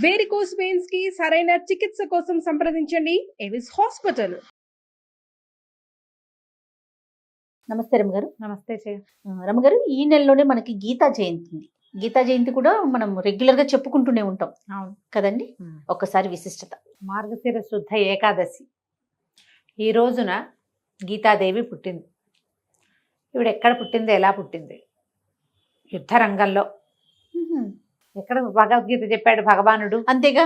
Varicose veins కి సరైన చికిత్స కోసం సంప్రదించండి ఎవిస్ హాస్పిటల్. నమస్తే రమగారు. నమస్తే రమగారు, ఈ నెలలోనే మనకి గీతా జయంతి ఉంది. గీతా జయంతి కూడా మనం రెగ్యులర్ గా చెప్పుకుంటూనే ఉంటాం. అవును కదండి. ఒక్కసారి విశిష్టత. మార్గశిర శుద్ధ ఏకాదశి ఈ రోజున గీతాదేవి పుట్టింది. ఇవిడ ఎక్కడ పుట్టింది, ఎలా పుట్టింది? యుద్ధ రంగంలో. ఎక్కడ భగవద్గీత చెప్పాడు భగవానుడు? అంతేగా,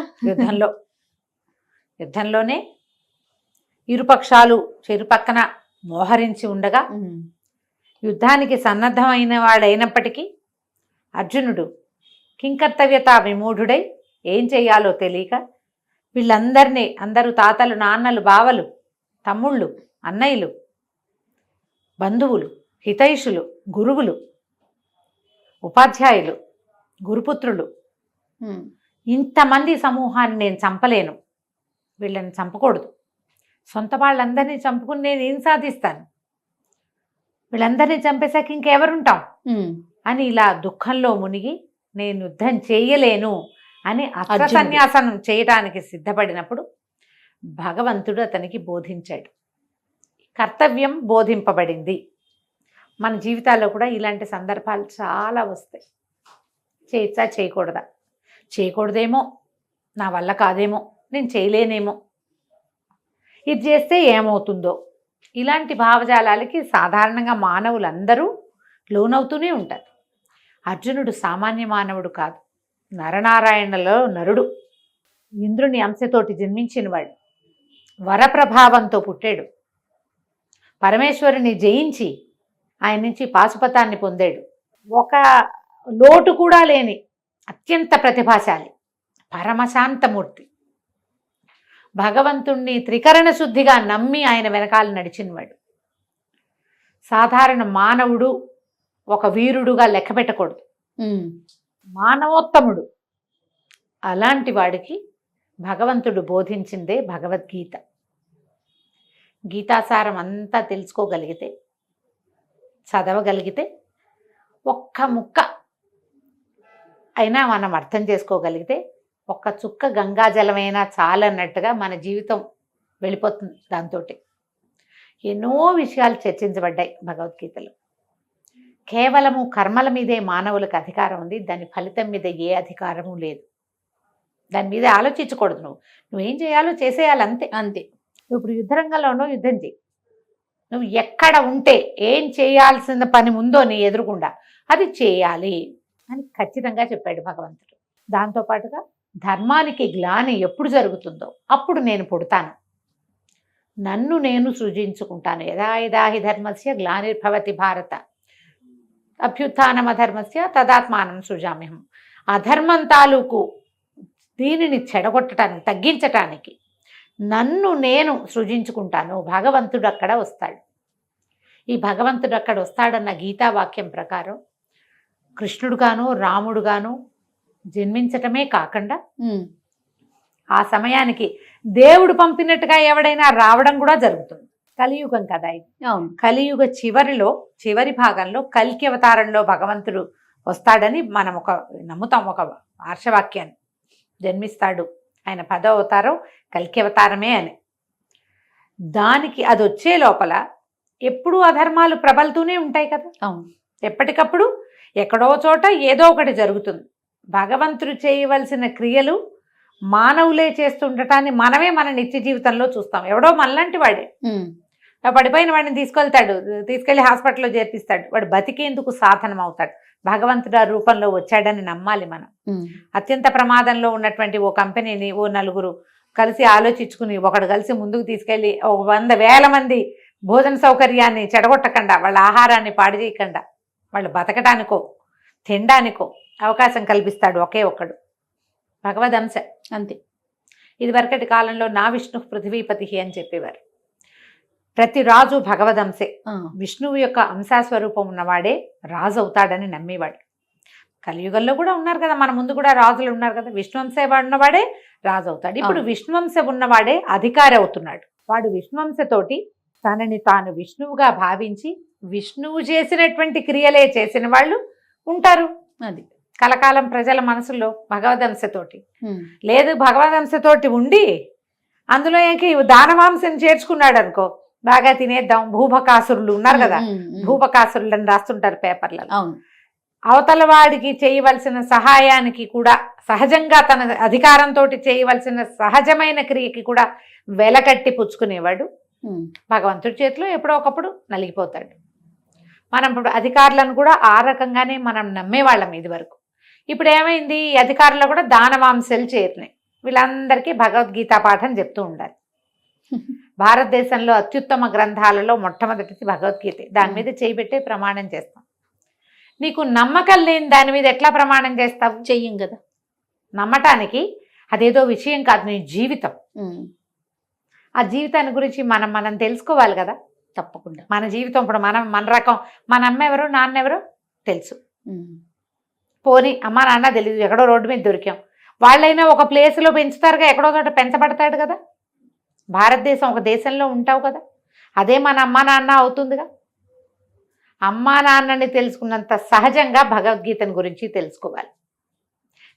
యుద్ధంలోనే ఇరుపక్షాలు చెరుపక్కన మోహరించి ఉండగా యుద్ధానికి సన్నద్ధమైన వాడైనప్పటికీ అర్జునుడు కింకర్తవ్యత విమూఢుడై ఏం చెయ్యాలో తెలియక వీళ్ళందరినీ, అందరూ తాతలు, నాన్నలు, బావలు, తమ్ముళ్ళు, అన్నయ్యలు, బంధువులు, హితైషులు, గురువులు, ఉపాధ్యాయులు, గురుపుత్రులు, ఇంతమంది సమూహాన్ని నేను చంపలేను, వీళ్ళని చంపకూడదు, సొంత వాళ్ళందరినీ చంపుకుని నేను ఏం సాధిస్తాను, వీళ్ళందరినీ చంపేశాక ఇంకెవరుంటాం అని ఇలా దుఃఖంలో మునిగి నేను యుద్ధం చేయలేను అని అస్త్ర సన్యాసనం చేయటానికి సిద్ధపడినప్పుడు భగవంతుడు అతనికి బోధించాడు. కర్తవ్యం బోధింపబడింది. మన జీవితాల్లో కూడా ఇలాంటి సందర్భాలు చాలా వస్తాయి. చేయొచ్చా, చేయకూడదా, చేయకూడదేమో, నా వల్ల కాదేమో, నేను చేయలేనేమో, ఇది చేస్తే ఏమవుతుందో, ఇలాంటి భావజాలాలకి సాధారణంగా మానవులందరూ లోనవుతూనే ఉంటారు. అర్జునుడు సామాన్య మానవుడు కాదు, నరనారాయణలో నరుడు, ఇంద్రుని అంశతోటి జన్మించినవాడు, వరప్రభావంతో పుట్టాడు, పరమేశ్వరుని జయించి ఆయన నుంచి పాశుపతాన్ని పొందాడు. ఒక లోటు కూడా లేని అత్యంత ప్రతిభాశాలి, పరమశాంతమూర్తి, భగవంతుణ్ణి త్రికరణ శుద్ధిగా నమ్మి ఆయన వెనకాల నడిచినవాడు. సాధారణ మానవుడు ఒక వీరుడుగా లెక్క పెట్టకూడదు, మానవోత్తముడు. అలాంటి వాడికి భగవంతుడు బోధించిందే భగవద్గీత. గీతాసారం అంతా తెలుసుకోగలిగితే, చదవగలిగితే, ఒక్క ముక్క అయినా మనం అర్థం చేసుకోగలిగితే, ఒక్క చుక్క గంగాజలమైనా చాలన్నట్టుగా మన జీవితం వెళ్ళిపోతుంది. దాంతో ఎన్నో విషయాలు చర్చించబడ్డాయి భగవద్గీతలో. కేవలము కర్మల మీదే మానవులకు అధికారం ఉంది, దాని ఫలితం మీద ఏ అధికారము లేదు. దాని మీద ఆలోచించకూడదు. నువ్వేం చేయాలో చేసేయాలి, అంతే అంతే. నువ్వు ఇప్పుడు యుద్ధరంగంలోనో యుద్ధం చేయి, నువ్వు ఎక్కడ ఉంటే ఏం చేయాల్సిన పని ఉందో నీ ఎదురుగుండా అది చేయాలి అని ఖచ్చితంగా చెప్పాడు భగవంతుడు. దాంతోపాటుగా ధర్మానికి గ్లాని ఎప్పుడు జరుగుతుందో అప్పుడు నేను పుడతాను, నన్ను నేను సృజించుకుంటాను. యదా యదా హి ధర్మస్య గ్లానిర్భవతి భారత అభ్యుత్థానమధర్మస్య తదాత్మానం సృజామ్యహం. అధర్మం తాలూకు దీనిని చెడగొట్టడానికి, తగ్గించటానికి నన్ను నేను సృజించుకుంటాను. భగవంతుడు అక్కడ వస్తాడు. ఈ భగవంతుడు అక్కడ వస్తాడన్న గీతావాక్యం ప్రకారం కృష్ణుడుగాను రాముడుగాను జన్మించటమే కాకుండా ఆ సమయానికి దేవుడు పంపినట్టుగా ఎవడైనా రావడం కూడా జరుగుతుంది. కలియుగం కదా ఇది. కలియుగ చివరి భాగంలో కల్కి అవతారంలో భగవంతుడు వస్తాడని మనం నమ్ముతాం, ఒక ఆర్షవాక్యాన్ని. జన్మిస్తాడు, ఆయన 10వ అవతారం కల్కి అవతారమే అని. దానికి అది వచ్చే లోపల ఎప్పుడూ అధర్మాలు ప్రబలుతూనే ఉంటాయి కదా. ఎప్పటికప్పుడు ఎక్కడో చోట ఏదో ఒకటి జరుగుతుంది. భగవంతుడు చేయవలసిన క్రియలు మానవులే చేస్తుండటాన్ని మనమే మన నిత్య జీవితంలో చూస్తాం. ఎవడో మనలాంటి వాడే పడిపోయిన వాడిని తీసుకెళ్లి హాస్పిటల్లో చేర్పిస్తాడు. వాడు బతికేందుకు సాధనం అవుతాడు. భగవంతుడు ఆ రూపంలో వచ్చాడని నమ్మాలి మనం. అత్యంత ప్రమాదంలో ఉన్నటువంటి ఓ కంపెనీని ఓ నలుగురు కలిసి ఆలోచించుకుని ఒకడు కలిసి ముందుకు తీసుకెళ్లి 100,000 మంది భోజన సౌకర్యాన్ని చెడగొట్టకుండా, వాళ్ళ ఆహారాన్ని పాడు చేయకుండా, వాళ్ళు బతకడానికో తినడానికో అవకాశం కల్పిస్తాడు ఒకే ఒక్కడు. భగవదంశ అంతే. ఇది వరకటి కాలంలో నా విష్ణు పృథ్వీపతి అని చెప్పేవారు. ప్రతి రాజు భగవదంశే. విష్ణువు యొక్క అంశాస్వరూపం ఉన్నవాడే రాజు అవుతాడని నమ్మేవాడు. కలియుగంలో కూడా ఉన్నారు కదా, మన ముందు కూడా రాజులు ఉన్నారు కదా. విష్ణువంశ ఉన్నవాడే రాజు అవుతాడు. ఇప్పుడు విష్ణువంశ ఉన్నవాడే అధికారి అవుతున్నాడు. వాడు విష్ణువంశతోటి తనని తాను విష్ణువుగా భావించి విష్ణువు చేసినటువంటి క్రియలే చేసిన వాళ్ళు ఉంటారు. అది కలకాలం ప్రజల మనసులో భగవదంశతోటి. ఉమ్. లేదు భగవదంశతోటి ఉండి అందులోకి దానవాంశం చేర్చుకున్నాడు అనుకో, బాగా తినేద్దాం. భూభకాసురులు ఉన్నారు కదా, భూభకాసురులని రాస్తుంటారు పేపర్లలో. అవును. అవతల వాడికి చేయవలసిన సహాయానికి కూడా, సహజంగా తన అధికారంతో చేయవలసిన సహజమైన క్రియకి కూడా వెలకట్టి పుచ్చుకునేవాడు ఉమ్. భగవంతుడి చేతిలో ఎప్పుడో ఒకప్పుడు నలిగిపోతాడు. మనం ఇప్పుడు అధికారులను కూడా ఆ రకంగానే మనం నమ్మేవాళ్ళం ఇది వరకు. ఇప్పుడు ఏమైంది, ఈ అధికారులు కూడా దానవాంశలు చేరినాయి. వీళ్ళందరికీ భగవద్గీత పాఠం చెప్తూ ఉండాలి. భారతదేశంలో అత్యుత్తమ గ్రంథాలలో మొట్టమొదటిది భగవద్గీత. దాని మీద చేయబెట్టే ప్రమాణం చేస్తాం. నీకు నమ్మకం లేని దాని మీద ఎట్లా ప్రమాణం చేస్తావు? చెయ్యం కదా. నమ్మటానికి అదేదో విషయం కాదు, నీ జీవితం. ఉమ్. ఆ జీవితాన్ని గురించి మనం తెలుసుకోవాలి కదా. తప్పకుండా. మన జీవితం ఇప్పుడు మన రకం, మన అమ్మ ఎవరో నాన్న ఎవరో తెలుసు. ఉమ్. పోనీ అమ్మ నాన్న తెలియదు, ఎక్కడో రోడ్డు మీద దొరికాం. వాళ్ళైనా ఒక ప్లేస్లో పెంచుతారుగా, ఎక్కడో చోట పెంచబడతాడు కదా. భారతదేశం ఒక దేశంలో ఉంటావు కదా, అదే మన అమ్మ నాన్న అవుతుందిగా. అమ్మా నాన్నని తెలుసుకున్నంత సహజంగా భగవద్గీతను గురించి తెలుసుకోవాలి.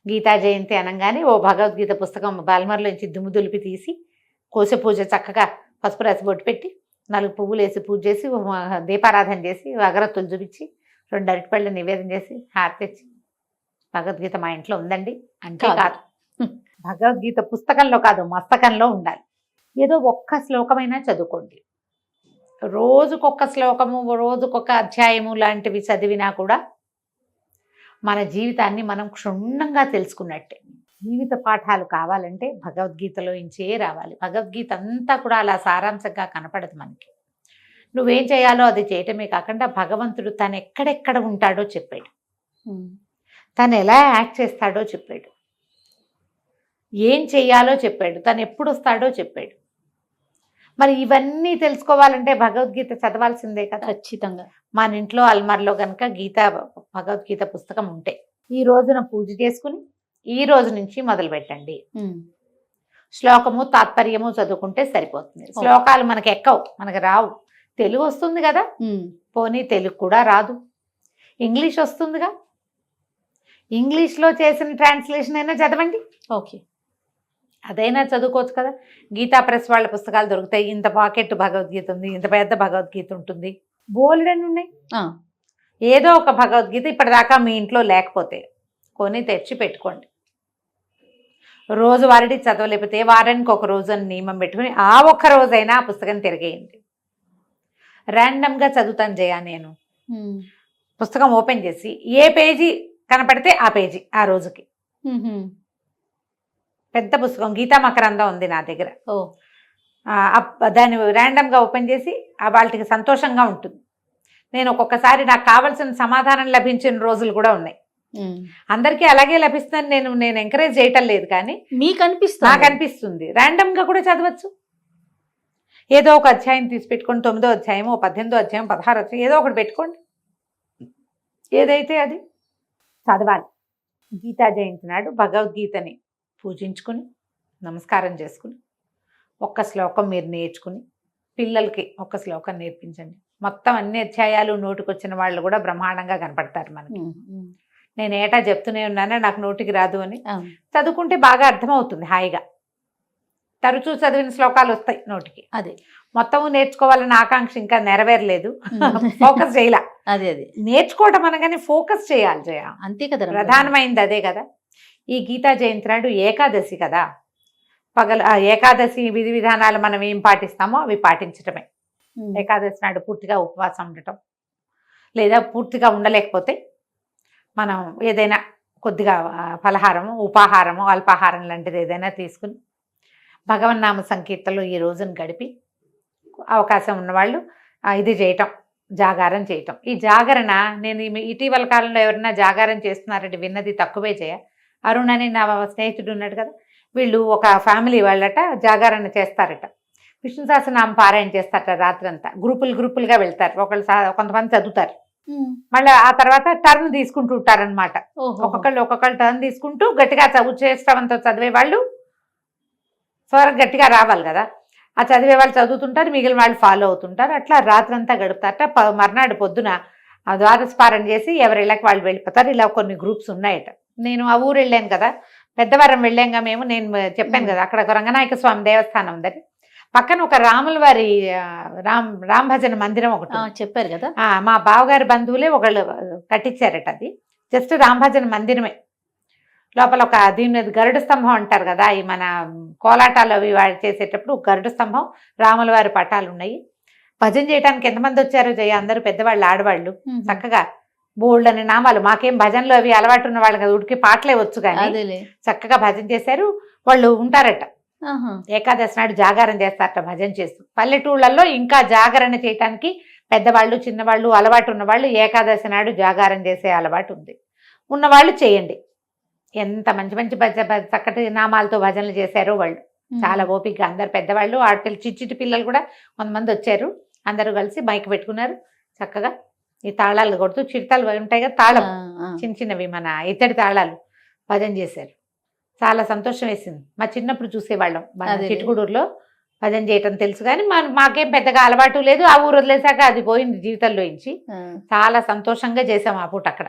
గీతా జయంతి అనగానే ఓ భగవద్గీత పుస్తకం బాల్మర్లోంచి దుమ్ము దులిపి తీసి, కోస పూజ చక్కగా పసుపు రాసి బొట్టు పెట్టి 4 పువ్వులు వేసి పూజ చేసి, దీపారాధన చేసి, అగరత్తులు చూపించి, 2 అరటిపళ్ళు నివేదన చేసి, హారతి తెచ్చి, భగవద్గీత మా ఇంట్లో ఉందండి అంటే కాదు. భగవద్గీత పుస్తకంలో కాదు, మస్తకంలో ఉండాలి. ఏదో ఒక్క శ్లోకమైనా చదువుకోండి. రోజుకొక శ్లోకము, రోజుకొక అధ్యాయము లాంటివి చదివినా కూడా మన జీవితాన్ని మనం క్షుణ్ణంగా తెలుసుకున్నట్టే. జీవిత పాఠాలు కావాలంటే భగవద్గీతలో ఇంచే రావాలి. భగవద్గీత అంతా కూడా అలా సారాంశంగా కనపడదు మనకి. నువ్వేం చేయాలో అది చేయటమే కాకుండా భగవంతుడు తను ఎక్కడెక్కడ ఉంటాడో చెప్పాడు, తను ఎలా యాక్ట్ చేస్తాడో చెప్పాడు, ఏం చెయ్యాలో చెప్పాడు, తను ఎప్పుడు వస్తాడో చెప్పాడు. మరి ఇవన్నీ తెలుసుకోవాలంటే భగవద్గీత చదవాల్సిందే కదా. ఖచ్చితంగా. మన ఇంట్లో అల్మార్లో కనుక భగవద్గీత పుస్తకం ఉంటే ఈ రోజున పూజ చేసుకుని ఈ రోజు నుంచి మొదలు పెట్టండి. శ్లోకము తాత్పర్యము చదువుకుంటే సరిపోతుంది. శ్లోకాలు మనకి ఎక్కవు, మనకి రావు. తెలుగు వస్తుంది కదా, పోనీ తెలుగు కూడా రాదు, ఇంగ్లీష్ వస్తుందిగా, ఇంగ్లీష్లో చేసిన ట్రాన్స్లేషన్ అయినా చదవండి. ఓకే, అదైనా చదువుకోవచ్చు కదా. గీతా ప్రెస్ వాళ్ళ పుస్తకాలు దొరుకుతాయి. ఇంత పాకెట్ భగవద్గీత ఉంది, ఇంత పెద్ద భగవద్గీత ఉంటుంది, బోలెడన్ని ఉన్నాయి. ఏదో ఒక భగవద్గీత ఇప్పటిదాకా మీ ఇంట్లో లేకపోతే కొని తెచ్చి పెట్టుకోండి. రోజు వారిని చదవలేకపోతే వారానికి ఒక రోజు అని నియమం పెట్టుకుని ఆ ఒక్క రోజైనా ఆ పుస్తకం తిరిగేయండి. ర్యాండమ్గా చదువుతాను జయా నేను. పుస్తకం ఓపెన్ చేసి ఏ పేజీ కనపడితే ఆ పేజీ ఆ రోజుకి. పెద్ద పుస్తకం గీతా మకరందం ఉంది నా దగ్గర. దాన్ని ర్యాండమ్గా ఓపెన్ చేసి వాళ్ళకి సంతోషంగా ఉంటుంది. నేను ఒక్కొక్కసారి నాకు కావాల్సిన సమాధానం లభించిన రోజులు కూడా ఉన్నాయి. అందరికీ అలాగే లభిస్తుందని నేను ఎంకరేజ్ చేయటం లేదు, కానీ మీకు అనిపిస్తుంది, నాకు అనిపిస్తుంది. ర్యాండమ్గా కూడా చదవచ్చు. ఏదో ఒక అధ్యాయం తీసి పెట్టుకోండి, 9వ అధ్యాయమో 18వ అధ్యాయం 16వ అధ్యాయం ఏదో ఒకటి పెట్టుకోండి. ఏదైతే అది చదవాలి. గీతా జయంతి నాడు భగవద్గీతని పూజించుకుని నమస్కారం చేసుకుని ఒక్క శ్లోకం మీరు నేర్చుకుని పిల్లలకి ఒక్క శ్లోకం నేర్పించండి. మొత్తం అన్ని అధ్యాయాలు నోటికొచ్చిన వాళ్ళు కూడా బ్రహ్మాండంగా కనపడతారు మనకి. నేను ఏటా చెప్తూనే ఉన్నానే నాకు నోటికి రాదు అని. చదువుకుంటే బాగా అర్థమవుతుంది హాయిగా. తరచూ చదివిన శ్లోకాలు వస్తాయి నోటికి. అదే మొత్తము నేర్చుకోవాలన్న ఆకాంక్ష ఇంకా నెరవేరలేదు, ఫోకస్ చేయాల. అదే నేర్చుకోవటం అనగానే ఫోకస్ చేయాలి జయ, అంతే కదా. ప్రధానమైంది అదే కదా. ఈ గీతా జయంతి నాడు ఏకాదశి కదా, ఏకాదశి విధి విధానాలు మనం ఏం పాటిస్తామో అవి పాటించటమే. ఏకాదశి నాడు పూర్తిగా ఉపవాసం ఉండటం, లేదా పూర్తిగా ఉండలేకపోతే మనం ఏదైనా కొద్దిగా ఫలహారము, ఉపాహారము, అల్పాహారం లాంటిది ఏదైనా తీసుకుని భగవన్నామ సంకీర్తనలో ఈ రోజును గడిపి అవకాశం ఉన్నవాళ్ళు ఇది చేయటం, జాగారం చేయటం. ఈ జాగరణ నేను ఇటీవల కాలంలో ఎవరైనా జాగారం చేస్తున్నారంటే విన్నది తక్కువే చేయ. అరుణ్ అని నా స్నేహితుడు ఉన్నాడు కదా, వీళ్ళు ఒక ఫ్యామిలీ వాళ్ళట జాగారణ చేస్తారట. విష్ణు సహస్రనామం పారాయణ చేస్తారట రాత్రంతా. గ్రూపులుగా వెళ్తారు. కొంతమంది చదువుతారు, మళ్ళీ ఆ తర్వాత టర్న్ తీసుకుంటూ ఉంటారనమాట. ఒక్కొక్కళ్ళు టర్న్ తీసుకుంటూ గట్టిగా చేష్టవంతో చదివే వాళ్ళు స్వరం గట్టిగా రావాలి కదా, ఆ చదివే వాళ్ళు చదువుతుంటారు, మిగిలిన వాళ్ళు ఫాలో అవుతుంటారు. అట్లా రాత్రంతా గడుపుతారట. మర్నాడు పొద్దున ఆ ద్వాదశపారణ చేసి ఎవరి ఇళ్ళకి వాళ్ళు వెళ్ళిపోతారు. ఇలా కొన్ని గ్రూప్స్ ఉన్నాయట. నేను ఆ ఊరు వెళ్ళాను కదా, పెద్దవారం వెళ్ళాంగా మేము. నేను చెప్పాను కదా, అక్కడ ఒక రంగనాయక స్వామి దేవస్థానం ఉందని, పక్కన ఒక రాముల వారి రామ్ భజన మందిరం ఒకటి ఉంది. చెప్పారు కదా. మా బావగారి బంధువులే ఒకళ్ళు కట్టించారట. అది జస్ట్ రామ్ భజన మందిరమే. లోపల ఒక దీని మీద గరుడ స్తంభం అంటారు కదా, ఈ మన కోలాటాలు అవి చేసేటప్పుడు గరుడ స్తంభం, రాముల వారి పటాలు ఉన్నాయి. భజన చేయడానికి ఎంతమంది వచ్చారో జయ, అందరూ పెద్దవాళ్ళు ఆడవాళ్ళు చక్కగా బోల్డ్ అని నామాలు. మాకేం భజనలు అవి అలవాటు ఉన్న వాళ్ళు కదా, ఉడికి పాటలే వచ్చు కానీ చక్కగా భజన చేశారు. వాళ్ళు ఉంటారట, ఏకాదశి నాడు జాగారం చేస్తారట భజన చేస్తూ. పల్లెటూళ్ళల్లో ఇంకా జాగరణ చేయటానికి పెద్దవాళ్ళు చిన్నవాళ్ళు అలవాటు ఉన్నవాళ్ళు ఏకాదశి నాడు జాగారం చేసే అలవాటు ఉంది. ఉన్నవాళ్ళు చేయండి. ఎంత మంచి మంచి చక్కటి నామాలతో భజనలు చేశారో వాళ్ళు. చాలా ఓపికగా అందరు పెద్దవాళ్ళు, ఆడపిల్లలు, చిట్టి పిల్లలు కూడా కొంతమంది వచ్చారు. అందరూ కలిసి మైక్ పెట్టుకున్నారు. చక్కగా ఈ తాళాలు కొడుతూ, చిడతలు ఉంటాయి కదా తాళం, చిన్న చిన్నవి మన ఇత్తడి తాళాలు, భజన చేశారు. చాలా సంతోషం వేసింది. మా చిన్నప్పుడు చూసేవాళ్ళం చిట్టుగూడూరులో భజన చేయటం తెలుసు కానీ మాకేం పెద్దగా అలవాటు లేదు. ఆ ఊరు వదిలేసాక అది పోయింది జీవితంలో నుంచి. చాలా సంతోషంగా చేసాం ఆ పూట అక్కడ.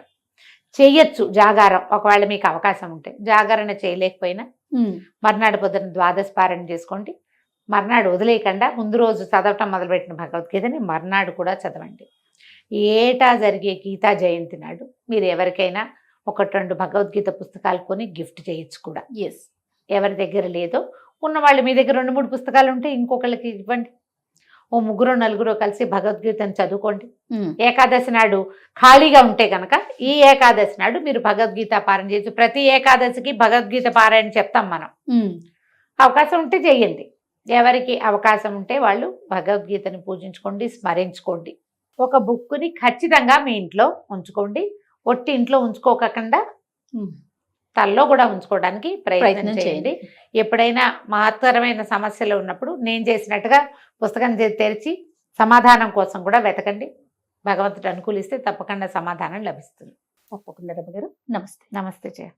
చెయ్యొచ్చు జాగారం, ఒకవేళ మీకు అవకాశం ఉంటే. జాగరణ చేయలేకపోయినా మర్నాడు పొద్దున ద్వాదశపారణ చేసుకోండి. మర్నాడు వదిలేయకుండా ముందు రోజు చదవటం మొదలుపెట్టిన భగవద్గీతని మర్నాడు కూడా చదవండి. ఏటా జరిగే గీతా జయంతి నాడు మీరు ఎవరికైనా 1-2 భగవద్గీత పుస్తకాలు కొని గిఫ్ట్ చేయొచ్చు కూడా. ఎవరి దగ్గర లేదో ఉన్నవాళ్ళు, మీ దగ్గర 2-3 పుస్తకాలు ఉంటే ఇంకొకళ్ళకి ఇవ్వండి. ఓ 3-4 కలిసి భగవద్గీతను చదువుకోండి. ఏకాదశి నాడు ఖాళీగా ఉంటే కనుక ఈ ఏకాదశి నాడు మీరు భగవద్గీత పారాయణ చేయొచ్చు. ప్రతి ఏకాదశికి భగవద్గీత పారాయణ చెప్తాం మనం. అవకాశం ఉంటే చెయ్యండి. ఎవరికి అవకాశం ఉంటే వాళ్ళు భగవద్గీతని పూజించుకోండి, స్మరించుకోండి. ఒక బుక్ని ఖచ్చితంగా మీ ఇంట్లో ఉంచుకోండి. ఒట్టి ఇంట్లో ఉంచుకోకుండా తల్లో కూడా ఉంచుకోవడానికి ప్రయత్నం చేయండి. ఎప్పుడైనా మహత్తరమైన సమస్యలు ఉన్నప్పుడు నేను చేసినట్టుగా పుస్తకం తెరిచి సమాధానం కోసం కూడా వెతకండి. భగవంతుడు అనుకూలిస్తే తప్పకుండా సమాధానం లభిస్తుంది. తప్పకుండా రమ్య గారు. నమస్తే. నమస్తే జయ.